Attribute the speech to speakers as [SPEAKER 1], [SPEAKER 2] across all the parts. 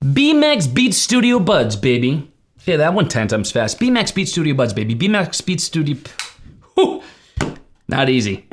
[SPEAKER 1] BMAC Beats Studio Buds, baby. Yeah, that one 10 times fast. BMAC Beats Studio Buds, baby. BMAC Beats Studio... Whew. Not easy.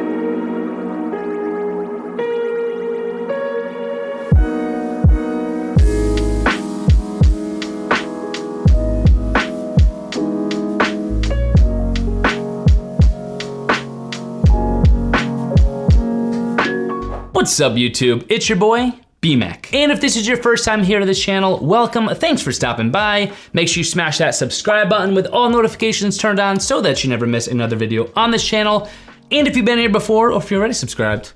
[SPEAKER 1] What's up, YouTube? It's your boy, BMAC. And if this is your first time here to this channel, welcome. Thanks for stopping by. Make sure you smash that subscribe button with all notifications turned on so that you never miss another video on this channel. And if you've been here before, or if you're already subscribed,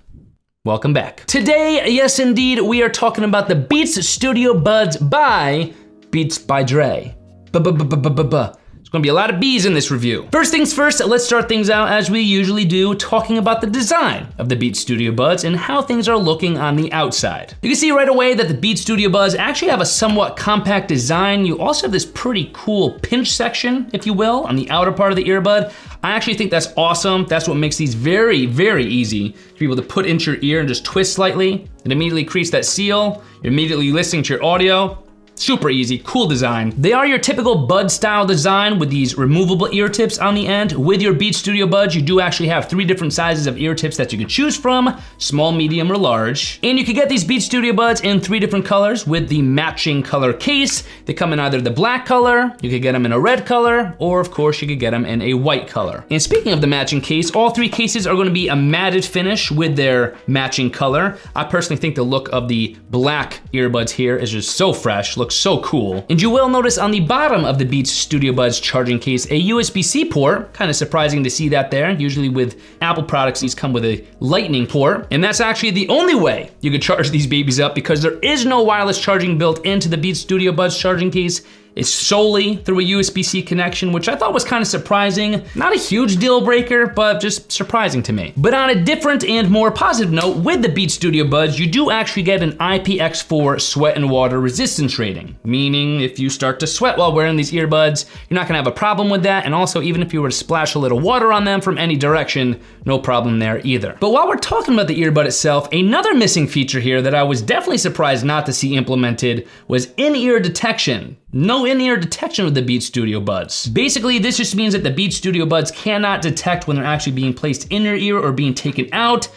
[SPEAKER 1] welcome back. Today, yes indeed, we are talking about the Beats Studio Buds by Beats by Dre. There's gonna be a lot of B's in this review. First things first, let's start things out as we usually do, talking about the design of the Beats Studio Buds and how things are looking on the outside. You can see right away that the Beats Studio Buds actually have a somewhat compact design. You also have this pretty cool pinch section, if you will, on the outer part of the earbud. I actually think that's awesome. That's what makes these very, very easy to be able to put into your ear and just twist slightly. It immediately creates that seal. You're immediately listening to your audio. Super easy, cool design. They are your typical bud style design with these removable ear tips on the end. With your Beats Studio Buds, you do actually have 3 different sizes of ear tips that you could choose from, small, medium, or large. And you can get these Beats Studio Buds in 3 different colors with the matching color case. They come in either the black color, you could get them in a red color, or of course you could get them in a white color. And speaking of the matching case, all 3 cases are gonna be a matted finish with their matching color. I personally think the look of the black earbuds here is just so fresh, looks so cool. And you will notice on the bottom of the Beats Studio Buds charging case a USB-C port. Kind of surprising to see that there. Usually with Apple products, these come with a lightning port. And that's actually the only way you could charge these babies up because there is no wireless charging built into the Beats Studio Buds charging case. It's solely through a USB-C connection, which I thought was kind of surprising. Not a huge deal breaker, but just surprising to me. But on a different and more positive note, with the Beats Studio Buds, you do actually get an IPX4 sweat and water resistance rating. Meaning if you start to sweat while wearing these earbuds, you're not gonna have a problem with that. And also, even if you were to splash a little water on them from any direction, no problem there either. But while we're talking about the earbud itself, another missing feature here that I was definitely surprised not to see implemented was in-ear detection. No in-ear detection with the Beats Studio Buds. Basically, this just means that the Beats Studio Buds cannot detect when they're actually being placed in your ear or being taken out.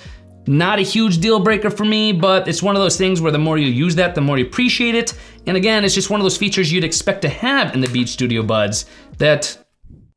[SPEAKER 1] Not a huge deal breaker for me, but it's one of those things where the more you use that, the more you appreciate it. And again, it's just one of those features you'd expect to have in the Beats Studio Buds that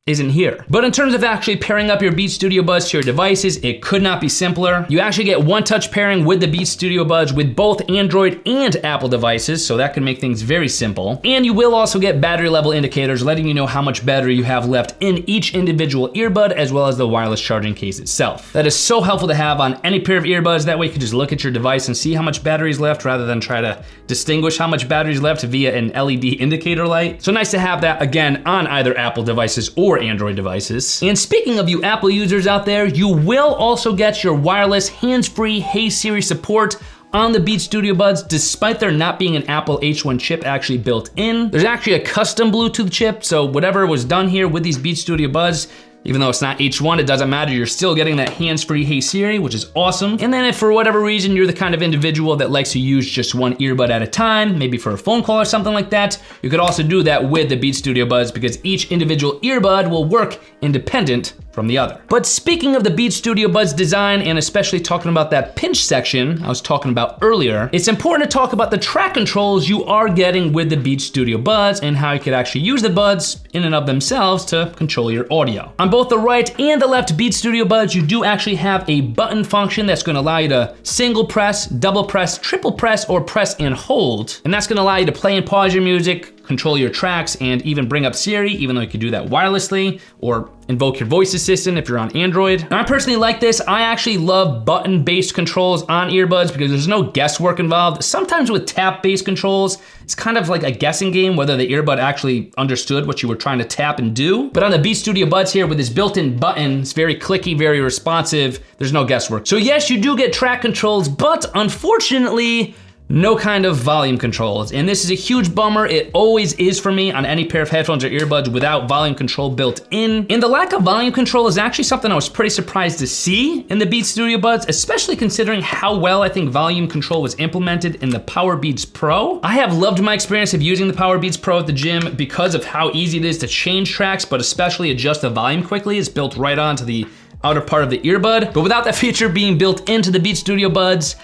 [SPEAKER 1] isn't here. But in terms of actually pairing up your Beats Studio Buds to your devices, it could not be simpler. You actually get one-touch pairing with the Beats Studio Buds with both Android and Apple devices, so that can make things very simple. And you will also get battery level indicators letting you know how much battery you have left in each individual earbud, as well as the wireless charging case itself. That is so helpful to have on any pair of earbuds. That way you can just look at your device and see how much battery is left rather than try to distinguish how much battery is left via an LED indicator light. So nice to have that again on either Apple devices or Android devices. And speaking of you Apple users out there, you will also get your wireless hands-free Hey Siri support on the Beats Studio Buds, despite there not being an Apple H1 chip actually built in. There's actually a custom Bluetooth chip, so whatever was done here with these Beats Studio Buds, even though it's not H1, it doesn't matter. You're still getting that hands-free Hey Siri, which is awesome. And then if for whatever reason you're the kind of individual that likes to use just one earbud at a time, maybe for a phone call or something like that, you could also do that with the Beats Studio Buds because each individual earbud will work independent from the other. But speaking of the Beats Studio Buds design, and especially talking about that pinch section I was talking about earlier, it's important to talk about the track controls you are getting with the Beats Studio Buds and how you could actually use the buds in and of themselves to control your audio. On both the right and the left Beats Studio Buds, you do actually have a button function that's gonna allow you to single press, double press, triple press, or press and hold. And that's gonna allow you to play and pause your music, control your tracks, and even bring up Siri, even though you can do that wirelessly, or invoke your voice assistant if you're on Android. Now, I personally like this. I actually love button-based controls on earbuds because there's no guesswork involved. Sometimes with tap-based controls, it's kind of like a guessing game whether the earbud actually understood what you were trying to tap and do. But on the Beats Studio Buds here with this built-in button, it's very clicky, very responsive. There's no guesswork. So yes, you do get track controls, but unfortunately, no kind of volume controls. And this is a huge bummer. It always is for me on any pair of headphones or earbuds without volume control built in. And the lack of volume control is actually something I was pretty surprised to see in the Beats Studio Buds, especially considering how well I think volume control was implemented in the Powerbeats Pro. I have loved my experience of using the Powerbeats Pro at the gym because of how easy it is to change tracks, but especially adjust the volume quickly. It's built right onto the outer part of the earbud. But without that feature being built into the Beats Studio Buds,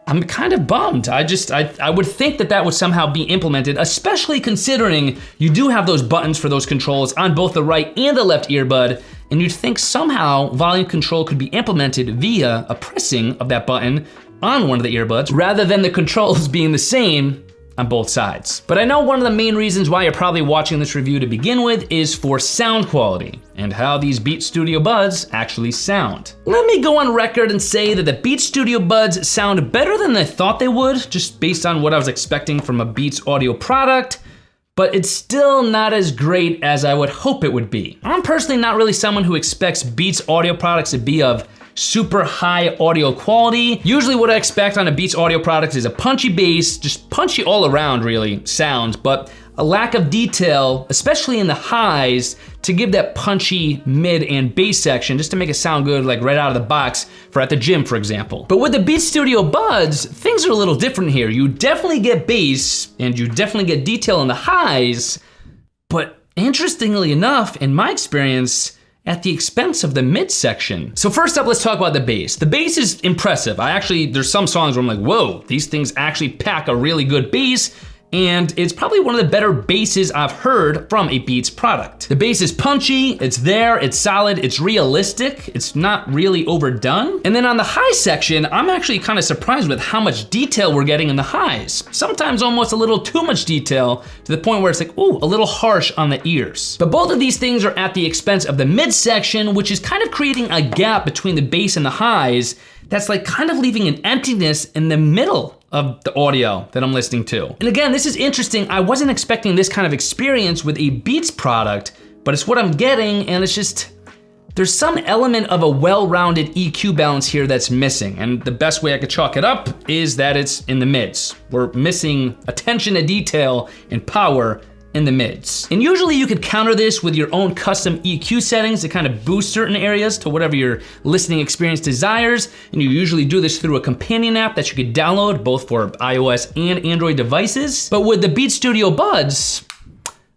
[SPEAKER 1] I'm kind of bummed. I would think that that would somehow be implemented, especially considering you do have those buttons for those controls on both the right and the left earbud, and you'd think somehow volume control could be implemented via a pressing of that button on one of the earbuds, rather than the controls being the same on both sides. But I know one of the main reasons why you're probably watching this review to begin with is for sound quality and how these Beats Studio Buds actually sound. Let me go on record and say that the Beats Studio Buds sound better than I thought they would, just based on what I was expecting from a Beats audio product, but it's still not as great as I would hope it would be. I'm personally not really someone who expects Beats audio products to be of super high audio quality. Usually what I expect on a Beats audio product is a punchy bass, just punchy all around really sound, but a lack of detail, especially in the highs, to give that punchy mid and bass section just to make it sound good like right out of the box for at the gym, for example. But with the Beats Studio Buds, things are a little different here. You definitely get bass and you definitely get detail in the highs, but interestingly enough, in my experience, at the expense of the mid section. So first up, let's talk about the bass. The bass is impressive. There's some songs where I'm like, whoa, these things actually pack a really good bass, and it's probably one of the better basses I've heard from a Beats product. The bass is punchy, it's there, it's solid, it's realistic, it's not really overdone. And then on the high section, I'm actually kind of surprised with how much detail we're getting in the highs. Sometimes almost a little too much detail to the point where it's like, ooh, a little harsh on the ears. But both of these things are at the expense of the mid section, which is kind of creating a gap between the bass and the highs that's like kind of leaving an emptiness in the middle of the audio that I'm listening to. And again, this is interesting. I wasn't expecting this kind of experience with a Beats product, but it's what I'm getting, and it's just, there's some element of a well-rounded EQ balance here that's missing, and the best way I could chalk it up is that it's in the mids. We're missing attention to detail and power in the mids. And usually you could counter this with your own custom EQ settings to kind of boost certain areas to whatever your listening experience desires. And you usually do this through a companion app that you could download both for iOS and Android devices. But with the Beats Studio Buds,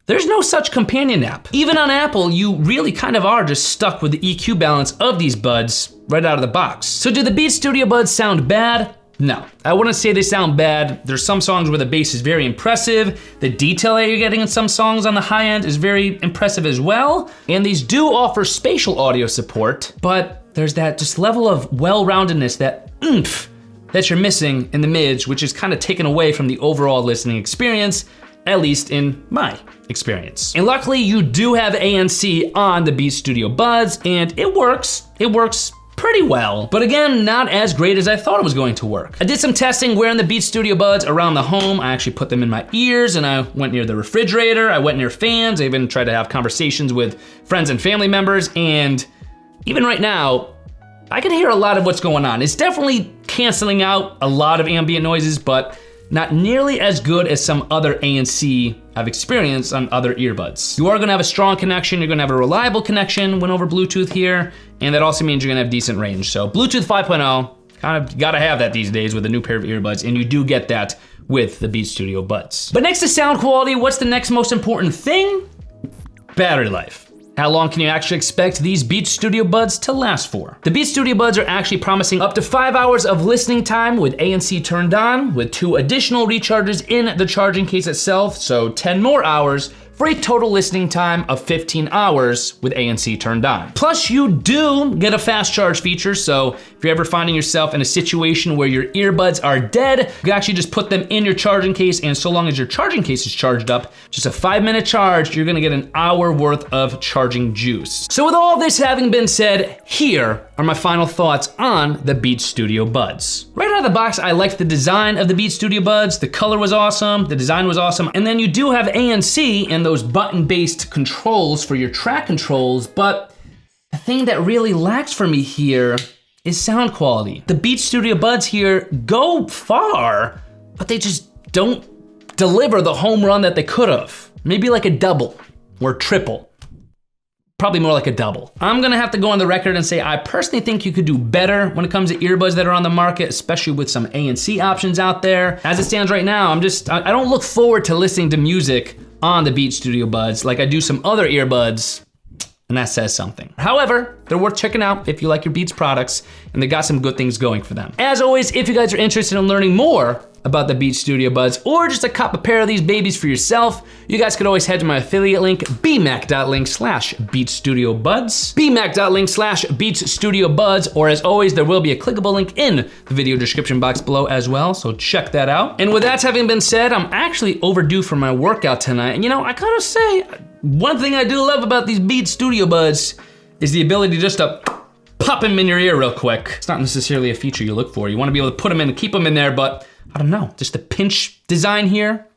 [SPEAKER 1] there's no such companion app. Even on Apple, you really kind of are just stuck with the EQ balance of these buds right out of the box. So do the Beats Studio Buds sound bad? No, I wouldn't say they sound bad. There's some songs where the bass is very impressive. The detail that you're getting in some songs on the high end is very impressive as well. And these do offer spatial audio support, but there's that just level of well-roundedness, that oomph that you're missing in the mids, which is kind of taken away from the overall listening experience, at least in my experience. And luckily you do have ANC on the Beats Studio Buds, and it works pretty well, but again, not as great as I thought it was going to work. I did some testing wearing the Beats Studio Buds around the home. I actually put them in my ears, and I went near the refrigerator, I went near fans, I even tried to have conversations with friends and family members, and even right now, I can hear a lot of what's going on. It's definitely canceling out a lot of ambient noises, but not nearly as good as some other ANC I've experienced on other earbuds. You are gonna have a strong connection, you're gonna have a reliable connection when over Bluetooth here, and that also means you're gonna have decent range. So Bluetooth 5.0, kind of gotta have that these days with a new pair of earbuds, and you do get that with the Beats Studio Buds. But next to sound quality, what's the next most important thing? Battery life. How long can you actually expect these Beats Studio Buds to last for? The Beats Studio Buds are actually promising up to 5 hours of listening time with ANC turned on, with 2 additional recharges in the charging case itself, so 10 more hours for a total listening time of 15 hours with ANC turned on. Plus, you do get a fast charge feature, so if you're ever finding yourself in a situation where your earbuds are dead, you can actually just put them in your charging case, and so long as your charging case is charged up, just a 5-minute charge, you're gonna get an hour worth of charging juice. So with all this having been said, here are my final thoughts on the Beats Studio Buds. Right out of the box, I liked the design of the Beats Studio Buds. The color was awesome, the design was awesome, and then you do have ANC and those button-based controls for your track controls, but the thing that really lacks for me here is sound quality. The Beats Studio Buds here go far, but they just don't deliver the home run that they could have. Maybe like a double or triple. Probably more like a double. I'm gonna have to go on the record and say I personally think you could do better when it comes to earbuds that are on the market, especially with some ANC options out there. As it stands right now, I don't look forward to listening to music on the Beats Studio Buds like I do some other earbuds, and that says something. However, they're worth checking out if you like your Beats products, and they got some good things going for them. As always, if you guys are interested in learning more about the Beats Studio Buds, or just to cop a pair of these babies for yourself, you guys could always head to my affiliate link, bmac.link/BeatsStudioBuds, bmac.link/BeatsStudioBuds, or as always, there will be a clickable link in the video description box below as well, so check that out. And with that having been said, I'm actually overdue for my workout tonight, and you know, I gotta say, one thing I do love about these Beats Studio Buds is the ability just to pop them in your ear real quick. It's not necessarily a feature you look for. You wanna be able to put them in and keep them in there, but I don't know, just the pinch design here,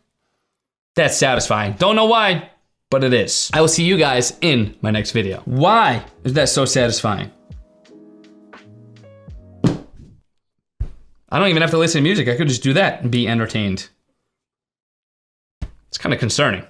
[SPEAKER 1] that's satisfying. Don't know why, but it is. I will see you guys in my next video. Why is that so satisfying? I don't even have to listen to music. I could just do that and be entertained. It's kind of concerning.